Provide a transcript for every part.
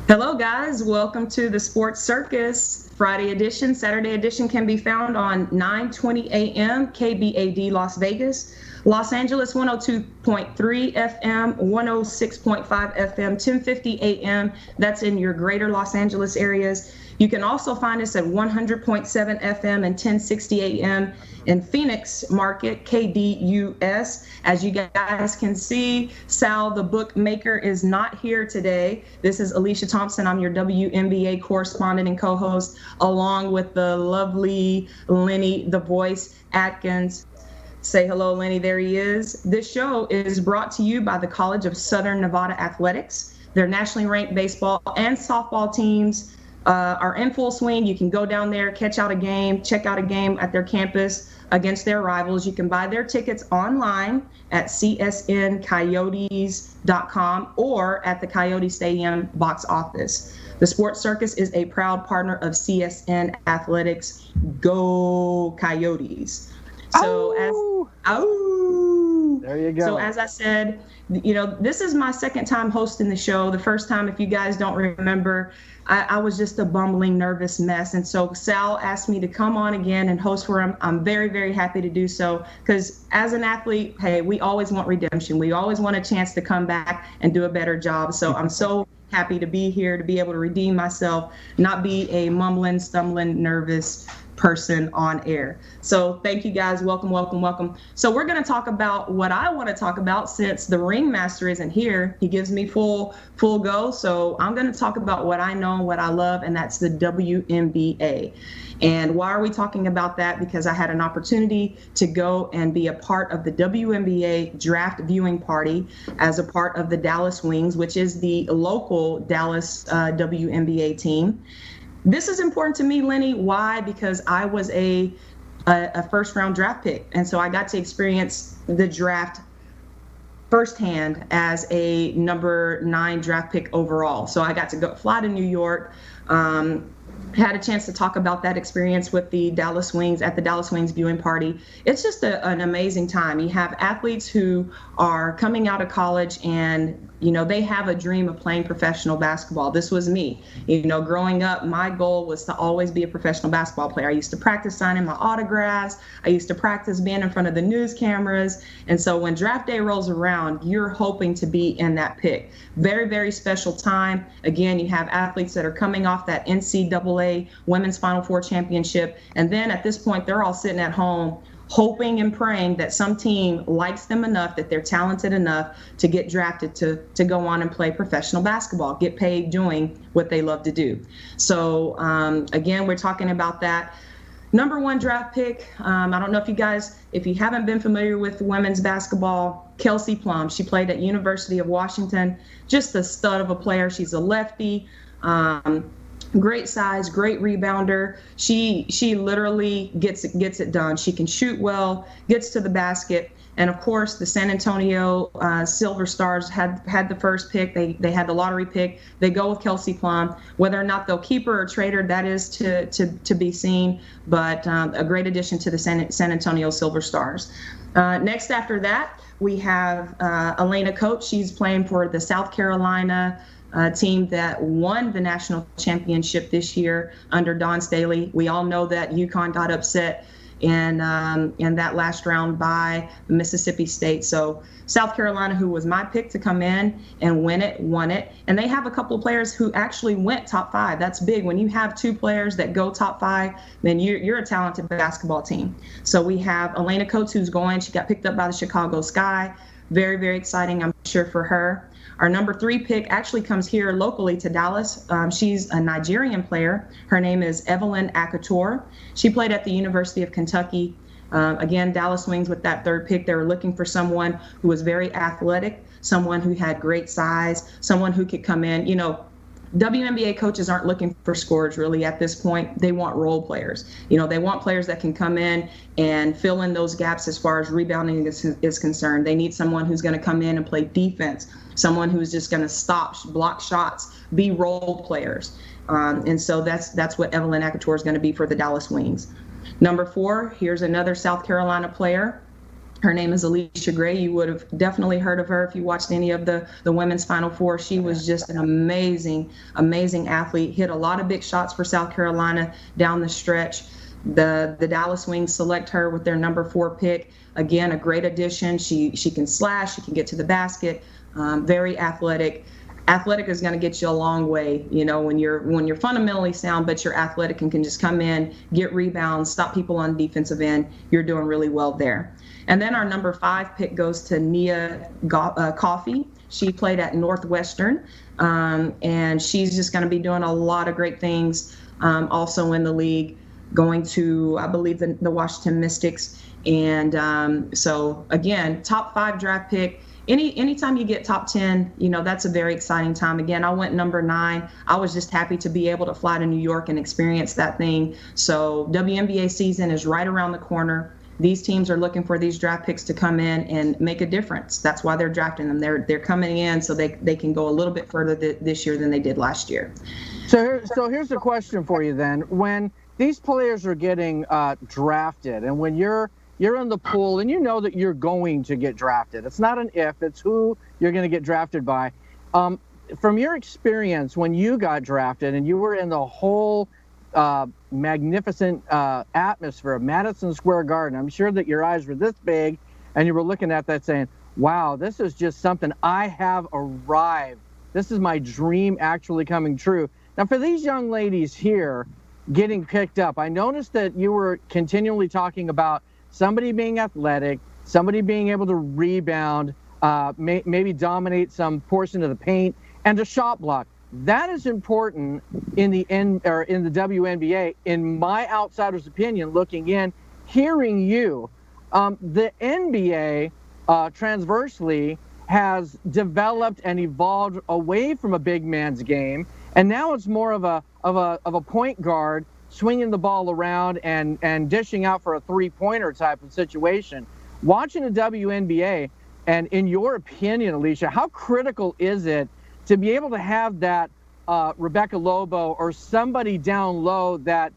Hello, guys. Welcome to the Sports Circus. Friday edition, Saturday edition can be found on 9:20 a.m. KBAD Las Vegas, Los Angeles 102.3 FM, 106.5 FM, 1050 a.m. That's in your greater Los Angeles areas. You can also find us at 100.7 FM and 1060 a.m. in Phoenix Market, KDUS. As you guys can see, Sal, the bookmaker, is not here today. This is Alicia Thompson. I'm your WNBA correspondent and co-host, along with the lovely Lenny, the voice, Atkins. Say hello, Lenny. There he is. This show is brought to you by the College of Southern Nevada Athletics. Their nationally ranked baseball and softball teams are in full swing. You can go down there, check out a game at their campus against their rivals. You can buy their tickets online at csncoyotes.com or at the Coyote Stadium box office. The Sports Circus is a proud partner of CSN Athletics. Go Coyotes. There you go. So as I said, this is my second time hosting the show. The first time, if you guys don't remember, I was just a bumbling, nervous mess. And so Sal asked me to come on again and host for him. I'm very, very happy to do so because as an athlete, hey, we always want redemption. We always want a chance to come back and do a better job. So I'm so happy to be here, to be able to redeem myself, not be a mumbling, stumbling, nervous person on air. So thank you guys. Welcome, welcome, welcome. So we're going to talk about what I want to talk about since the ringmaster isn't here. He gives me full go. So I'm going to talk about what I know and what I love, and that's the WNBA. And why are we talking about that? Because I had an opportunity to go and be a part of the WNBA draft viewing party as a part of the Dallas Wings, which is the local Dallas WNBA team. This is important to me, Lenny. Why? Because I was a first-round draft pick, and so I got to experience the draft firsthand as a number 9 draft pick overall. So I got to fly to New York, had a chance to talk about that experience with the Dallas Wings at the Dallas Wings viewing party. It's just an amazing time. You have athletes who are coming out of college and they have a dream of playing professional basketball. This was me. Growing up, my goal was to always be a professional basketball player. I used to practice signing my autographs. I used to practice being in front of the news cameras. And so when draft day rolls around, you're hoping to be in that pick. Very, very special time. Again, you have athletes that are coming off that NCAA Women's Final Four championship. And then at this point, they're all sitting at home hoping and praying that some team likes them enough, that they're talented enough to get drafted to go on and play professional basketball, get paid doing what they love to do. So again, we're talking about that. Number 1 draft pick. I don't know if you haven't been familiar with women's basketball, Kelsey Plum. She played at University of Washington, just a stud of a player. She's a lefty. Great size, great rebounder. She literally gets it done. She can shoot well, gets to the basket. And of course, the San Antonio Silver Stars had the first pick. They had the lottery pick. They go with Kelsey Plum. Whether or not they'll keep her or trade her, that is to be seen. But a great addition to the San Antonio Silver Stars. Next after that, we have Elena Coates. She's playing for the South Carolina team that won the national championship this year under Dawn Staley. We all know that UConn got upset in that last round by Mississippi State. So South Carolina, who was my pick to come in and win it, won it. And they have a couple of players who actually went top 5. That's big. When you have 2 players that go top 5, then you're a talented basketball team. So we have Elena Coates, who's going. She got picked up by the Chicago Sky. Very, very exciting, I'm sure, for her. Our number 3 pick actually comes here locally to Dallas. She's a Nigerian player. Her name is Evelyn Akator. She played at the University of Kentucky. Again, Dallas Wings with that 3rd pick. They were looking for someone who was very athletic, someone who had great size, someone who could come in. WNBA coaches aren't looking for scorers really at this point. They want role players. They want players that can come in and fill in those gaps as far as rebounding is concerned. They need someone who's going to come in and play defense, someone who's just going to stop, block shots, be role players. And so that's what Evelyn Akator is going to be for the Dallas Wings. Number 4, here's another South Carolina player. Her name is Alicia Gray. You would have definitely heard of her if you watched any of the women's Final Four. She was just an amazing, amazing athlete. Hit a lot of big shots for South Carolina down the stretch. The Dallas Wings select her with their number 4 pick. Again, a great addition. She can slash. She can get to the basket. Very athletic. Athletic is going to get you a long way, when you're fundamentally sound, but you're athletic and can just come in, get rebounds, stop people on defensive end. You're doing really well there. And then our number 5 pick goes to Nia Coffey. She played at Northwestern, and she's just going to be doing a lot of great things also in the league, going to, I believe, the Washington Mystics. And so, again, top 5 draft pick. Anytime you get top 10, that's a very exciting time. Again, I went number 9. I was just happy to be able to fly to New York and experience that thing. So WNBA season is right around the corner. These teams are looking for these draft picks to come in and make a difference. That's why they're drafting them. They're coming in so they can go a little bit further this year than they did last year. So here's a question for you then. When these players are getting drafted, and when you're in the pool and you know that you're going to get drafted, it's not an if, it's who you're going to get drafted by. From your experience when you got drafted and you were in the whole magnificent atmosphere of Madison Square Garden, I'm sure that your eyes were this big and you were looking at that saying, wow, this is just something. I have arrived. This is my dream actually coming true. Now, for these young ladies here getting picked up, I noticed that you were continually talking about somebody being athletic, somebody being able to rebound, maybe dominate some portion of the paint, and a shot block. That is important in the WNBA, in my outsider's opinion, looking in, hearing you. The NBA transversely has developed and evolved away from a big man's game, and now it's more of a point guard swinging the ball around and dishing out for a three-pointer type of situation. Watching the WNBA, and in your opinion, Alicia, how critical is it to be able to have that Rebecca Lobo or somebody down low that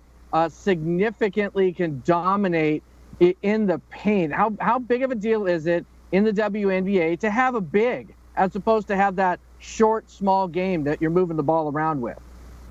significantly can dominate in the paint? How big of a deal is it in the WNBA to have a big as opposed to have that short, small game that you're moving the ball around with?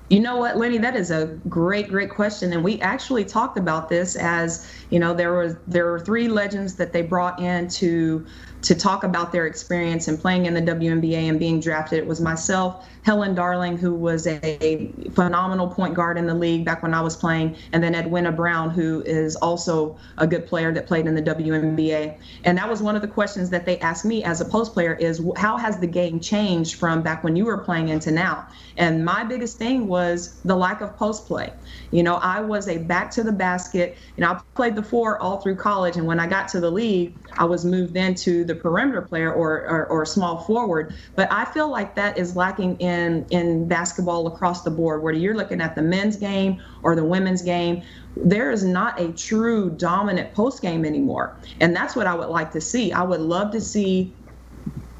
You know what, Lenny, that is a great question. And we actually talked about this as, there were 3 legends that they brought in to talk about their experience in playing in the WNBA and being drafted. It was myself, Helen Darling, who was a phenomenal point guard in the league back when I was playing, and then Edwina Brown, who is also a good player that played in the WNBA. And that was one of the questions that they asked me as a post player is, how has the game changed from back when you were playing into now? And my biggest thing was the lack of post play. I was a back to the basket. I played the 4 all through college, and when I got to the league, I was moved into the perimeter player or small forward. But I feel like that is lacking in basketball across the board, whether you're looking at the men's game or the women's game. There is not a true dominant post game anymore. And that's what I would like to see. I would love to see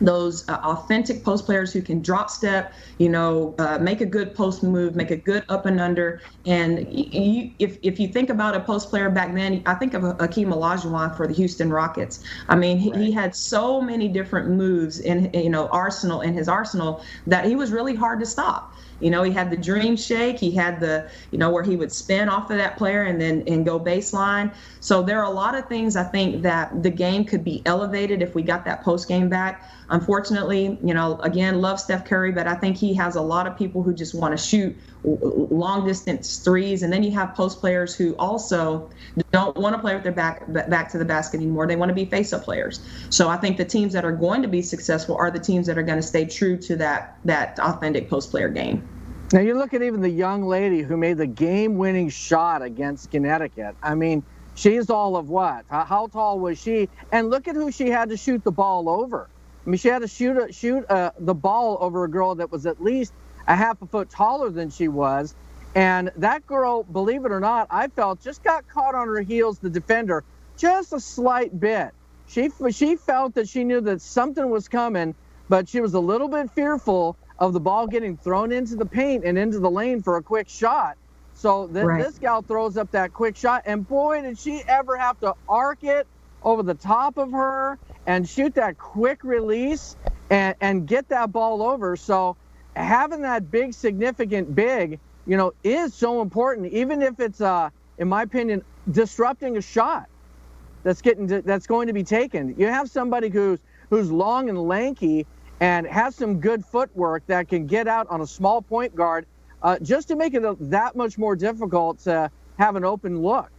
those authentic post players who can drop step, make a good post move, make a good up and under. And if you think about a post player back then, I think of Akeem Olajuwon for the Houston Rockets. I mean, he had so many different moves in his arsenal that he was really hard to stop. He had the dream shake. He had the, where he would spin off of that player and go baseline. So there are a lot of things I think that the game could be elevated if we got that post game back. Unfortunately, again, love Steph Curry, but I think he has a lot of people who just want to shoot long distance threes. And then you have post players who also don't want to play with their back to the basket anymore. They want to be face-up players. So I think the teams that are going to be successful are the teams that are going to stay true to that authentic post player game. Now you look at even the young lady who made the game-winning shot against Connecticut. I mean, she's all of what? How tall was she? And look at who she had to shoot the ball over. I mean, she had to shoot the ball over a girl that was at least a half a foot taller than she was. And that girl, believe it or not, I felt just got caught on her heels, the defender, just a slight bit. She felt that she knew that something was coming, but she was a little bit fearful of the ball getting thrown into the paint and into the lane for a quick shot. So this gal throws up that quick shot, and boy, did she ever have to arc it over the top of her and shoot that quick release and get that ball over. So having that big, significant big, is so important, even if it's, in my opinion, disrupting a shot that's going to be taken. You have somebody who's long and lanky and has some good footwork that can get out on a small point guard, just to make it that much more difficult to have an open look.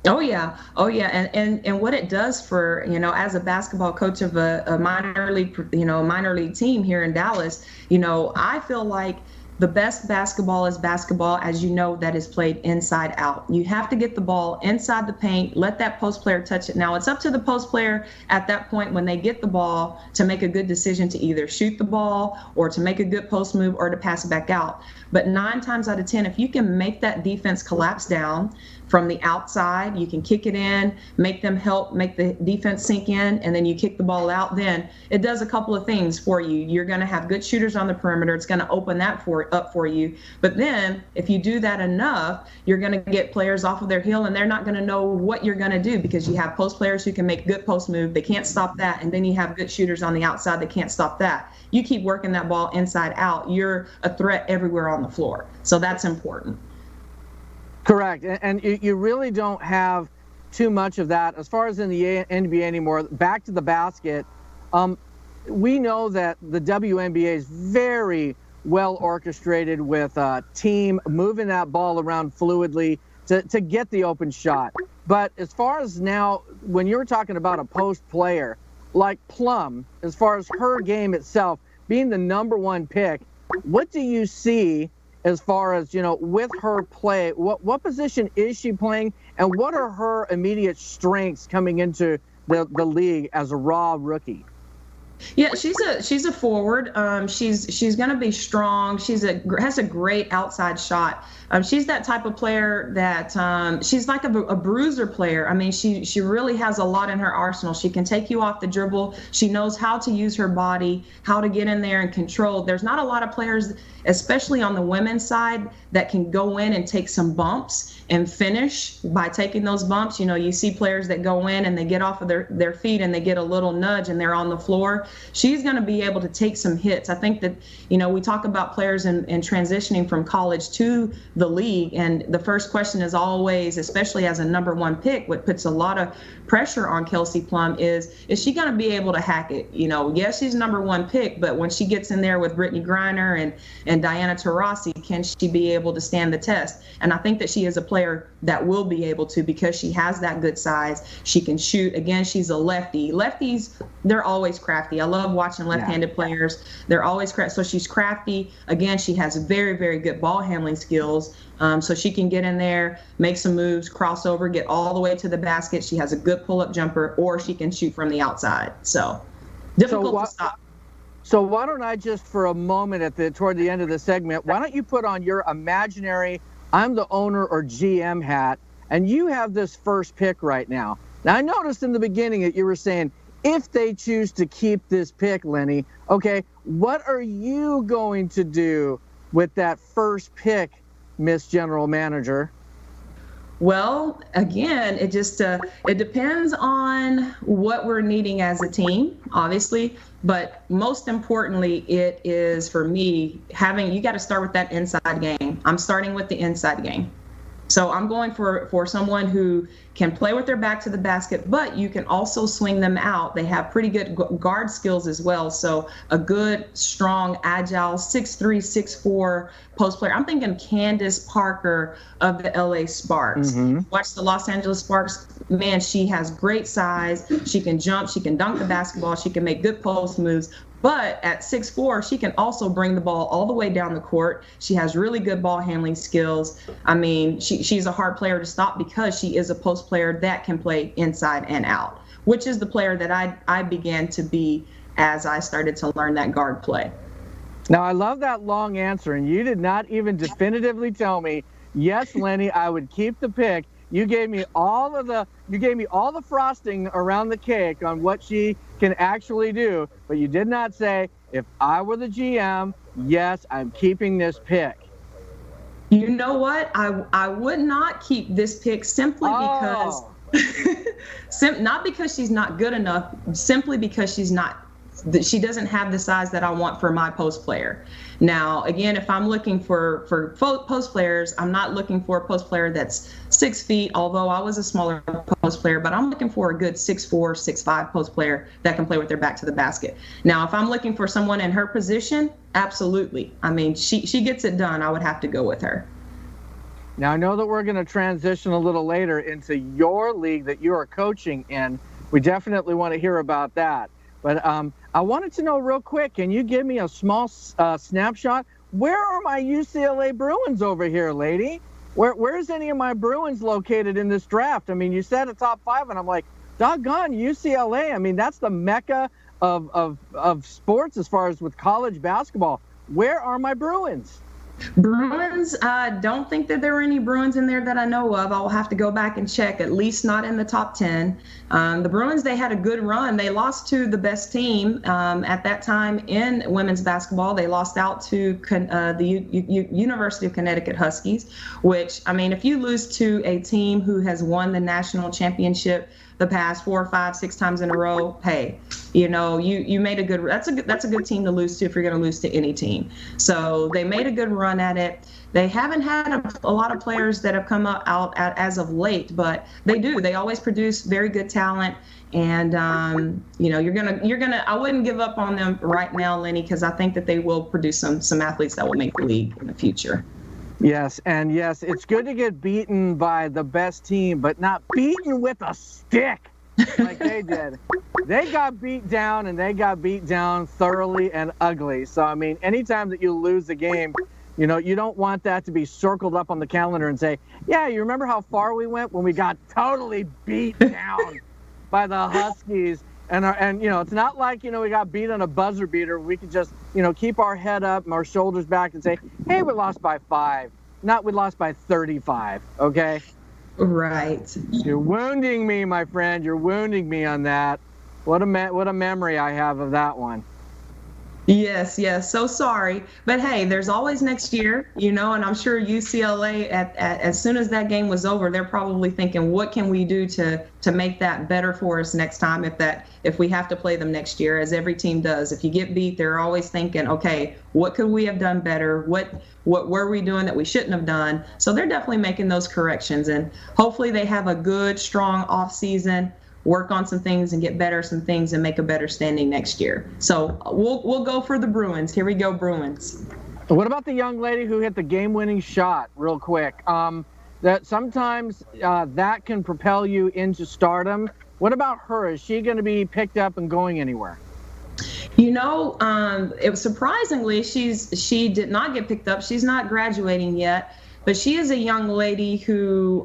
Oh yeah. And what it does for, as a basketball coach of a minor league team here in Dallas, I feel like the best basketball is basketball, as you know, that is played inside out. You have to get the ball inside the paint, let that post player touch it. Now it's up to the post player at that point when they get the ball to make a good decision to either shoot the ball or to make a good post move or to pass it back out. But 9 times out of 10, if you can make that defense collapse down from the outside, you can kick it in, make the defense sink in, and then you kick the ball out, then it does a couple of things for you. You're going to have good shooters on the perimeter. It's going to open that up for you. But then if you do that enough, you're going to get players off of their heel, and they're not going to know what you're going to do, because you have post players who can make good post move. They can't stop that. And then you have good shooters on the outside that can't stop that. You keep working that ball inside out, you're a threat everywhere on the floor. So that's important. Correct. And you really don't have too much of that as far as in the NBA anymore. Back to the basket. We know that the WNBA is very well orchestrated with a team moving that ball around fluidly to get the open shot. But as far as now, when you were talking about a post player like Plum, as far as her game itself being the number 1 pick, what do you see as far as, with her play? What position is she playing, and what are her immediate strengths coming into the league as a raw rookie? Yeah, she's a forward. She's going to be strong. Has a great outside shot. She's that type of player that she's like a bruiser player. I mean, she really has a lot in her arsenal. She can take you off the dribble. She knows how to use her body, how to get in there and control. There's not a lot of players, especially on the women's side, that can go in and take some bumps and finish by taking those bumps. You see players that go in and they get off of their feet and they get a little nudge and they're on the floor. She's going to be able to take some hits. I think that, we talk about players and transitioning from college to the league. And the first question is always, especially as a number 1 pick, what puts a lot of pressure on Kelsey Plum is she going to be able to hack it? Yes, she's number 1 pick, but when she gets in there with Brittany Griner and Diana Taurasi, can she be able to stand the test? And I think that she is a player that will be able to, because she has that good size. She can shoot. Again, she's a lefty. Lefties, they're always crafty. I love watching left-handed players. They're always crafty. So she's crafty. Again, she has very, very good ball handling skills. So she can get in there, make some moves, cross over, get all the way to the basket. She has a good pull-up jumper, or she can shoot from the outside. So difficult to stop. So why don't I just, for a moment toward the end of the segment, why don't you put on your imaginary I'm the owner or GM hat, and you have this first pick right now. Now, I noticed in the beginning that you were saying, if they choose to keep this pick, Lenny, okay, what are you going to do with that first pick, Miss General Manager? Well, again, it just it depends on what we're needing as a team, obviously. But most importantly, it is for me you got to start with that inside game. I'm starting with the inside game. So I'm going for someone who can play with their back to the basket, but you can also swing them out. They have pretty good guard skills as well. So a good, strong, agile 6'3", 6'4" post player. I'm thinking Candace Parker of the LA Sparks. Mm-hmm. Watch the Los Angeles Sparks. Man, she has great size. She can jump. She can dunk the basketball. She can make good post moves. But at 6'4", she can also bring the ball all the way down the court. She has really good ball handling skills. I mean, she's a hard player to stop because she is a post player that can play inside and out, which is the player that I began to be as I started to learn that guard play. Now, I love that long answer, and you did not even definitively tell me, yes, Lenny, I would keep the pick. You gave me all the frosting around the cake on what she can actually do, but you did not say, if I were the GM, yes, I'm keeping this pick. You know what? I would not keep this pick simply because Not because she's not good enough, simply because she doesn't have the size that I want for my post player. Now, again, if I'm looking for post players, I'm not looking for a post player that's 6 feet, although I was a smaller post player, but I'm looking for a good 6'4", 6'5" post player that can play with their back to the basket. Now, if I'm looking for someone in her position, absolutely. I mean, she gets it done. I would have to go with her. Now, I know that we're going to transition a little later into your league that you are coaching in. We definitely want to hear about that. But I wanted to know real quick, can you give me a small snapshot? Where are my UCLA Bruins over here, lady? Where's any of my Bruins located in this draft? I mean, you said a top 5, and I'm like, doggone, UCLA. I mean, that's the mecca of sports as far as with college basketball. Where are my Bruins? Bruins, don't think that there were any Bruins in there that I know of. I'll have to go back and check, at least not in the top 10. The Bruins, they had a good run. They lost to the best team at that time in women's basketball. They lost out to the University of Connecticut Huskies, which, I mean, if you lose to a team who has won the national championship the past 4, 5, 6 times in a row, hey, you know, you made a good, that's a good team to lose to if you're going to lose to any team. So they made a good run at it. They haven't had a lot of players that have come out as of late, but they do. They always produce very good talent. And, you know, you're gonna, I wouldn't give up on them right now, Lenny, because I think that they will produce some athletes that will make the league in the future. Yes, and yes, it's good to get beaten by the best team, but not beaten with a stick like they did. They got beat down, and they got beat down thoroughly and ugly. So, I mean, anytime that you lose a game, you know, you don't want that to be circled up on the calendar and say, yeah, you remember how far we went when we got totally beat down by the Huskies? And you know, it's not like, you know, we got beat on a buzzer beater. We could just, you know, keep our head up and our shoulders back and say, hey, we lost by 5. Not we lost by 35, okay? Right. You're wounding me, my friend. You're wounding me on that. What a memory I have of that one. Yes, so sorry. But hey, there's always next year, you know, and I'm sure UCLA, as soon as that game was over, they're probably thinking, what can we do to make that better for us next time if we have to play them next year, as every team does. If you get beat, they're always thinking, okay, what could we have done better? What were we doing that we shouldn't have done? So they're definitely making those corrections, and hopefully they have a good, strong off season, work on some things and get better some things and make a better standing next year. So we'll go for the Bruins. Here we go, Bruins. What about the young lady who hit the game-winning shot real quick? That sometimes that can propel you into stardom. What about her? Is she going to be picked up and going anywhere? You know, it was surprisingly, she did not get picked up. She's not graduating yet. But she is a young lady who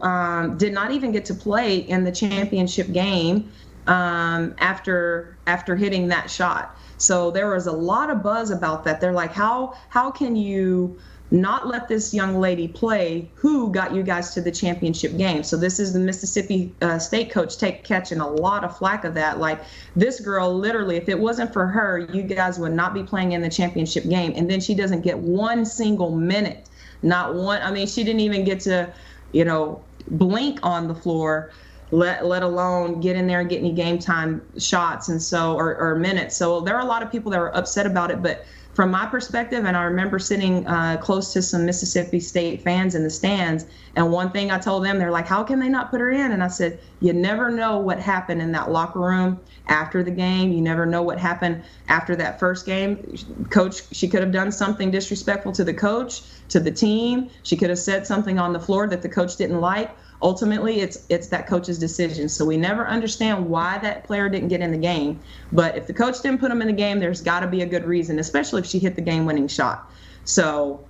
did not even get to play in the championship game after hitting that shot. So there was a lot of buzz about that. They're like, how can you not let this young lady play who got you guys to the championship game? So this is the Mississippi State coach catching a lot of flack of that. Like, this girl, literally, if it wasn't for her, you guys would not be playing in the championship game. And then she doesn't get one single minute. Not one. I mean, she didn't even get to, you know, blink on the floor, let alone get in there and get any game time shots and so or minutes. So there are a lot of people that were upset about it. But from my perspective, and I remember sitting close to some Mississippi State fans in the stands, and one thing I told them, they're like, how can they not put her in? And I said, you never know what happened in that locker room after the game. You never know what happened after that first game. Coach, she could have done something disrespectful to the coach, to the team. She could have said something on the floor that the coach didn't like. Ultimately, it's that coach's decision. So we never understand why that player didn't get in the game. But if the coach didn't put him in the game, there's got to be a good reason, especially if she hit the game-winning shot. So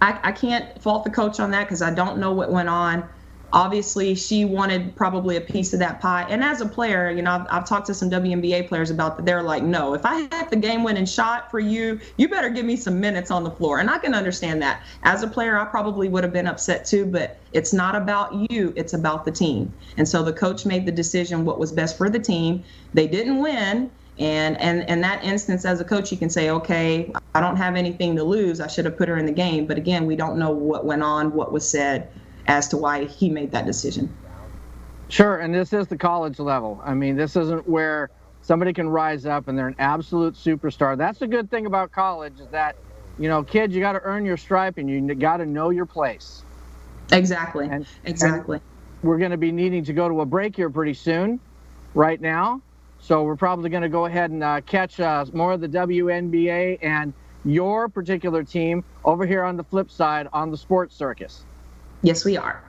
I can't fault the coach on that because I don't know what went on. Obviously, she wanted probably a piece of that pie. And as a player, you know, I've talked to some WNBA players about that. They're like, no, if I had the game-winning shot for you, you better give me some minutes on the floor. And I can understand that. As a player, I probably would have been upset too, but it's not about you. It's about the team. And so the coach made the decision what was best for the team. They didn't win. And in that instance, as a coach, you can say, okay, I don't have anything to lose. I should have put her in the game. But again, we don't know what went on, what was said, as to why he made that decision. Sure, and this is the college level. I mean, this isn't where somebody can rise up and they're an absolute superstar. That's the good thing about college is that, kids, you got to earn your stripe and you got to know your place. Exactly. And we're going to be needing to go to a break here pretty soon, right now. So we're probably going to go ahead and catch more of the WNBA and your particular team over here on the flip side on the Sports Circus. Yes, we are.